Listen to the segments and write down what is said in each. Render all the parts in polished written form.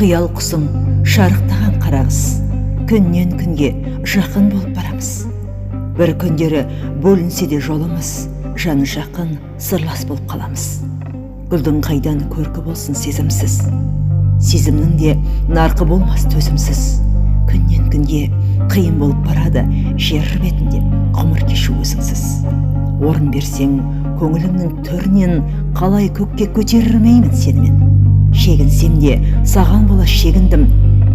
қиял құсың шарықтаған қарағыз, күннен күнге жақын болып барамыз. Бір күндері бөлінсе де жолымыз, жаны жақын сырлас болып қаламыз. Гүлдің қайдан көркі болсын сезімсіз, сезімнің де нарқы болмас төзімсіз. Күннен күнге қиын болып барады жер бетінде ғұмыр кешу өзіңсіз. Орын берсең көңілімнің төрінен қалай көкке көтерілмеймін сенімен. Шегінсем де саған бола шегіндім,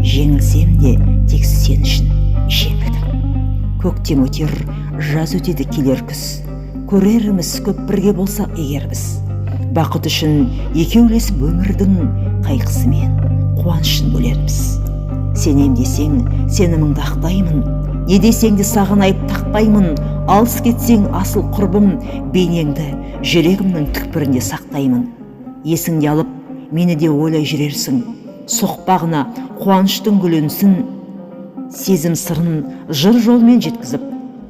жеңілсем де тек сен үшін жеңілдім. Көктем өтер, жаз өтеді келер күз, көреріміз көп бірге болсақ егер біз. Бақыт үшін екеулесіп өмірдің қайғысы мен қуанышын бөлерміз. Сенем десең сеніміңді ақтаймын, не десең де саған айып тақпаймын. Алыс кетсең асыл құрбым, бейнеңді жүрегімнің түкпірінде сақтаймын. Есіңде алып мені де ойлай жүрерсің, соқпағына қуаныштың гүлінсін. Сезім сырын жыр жолмен жеткізіп,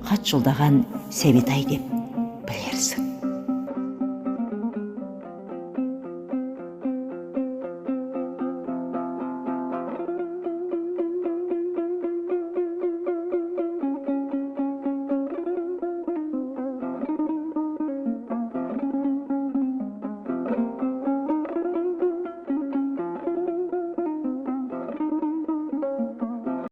хат жолдаған Сәбитай деп білерсің.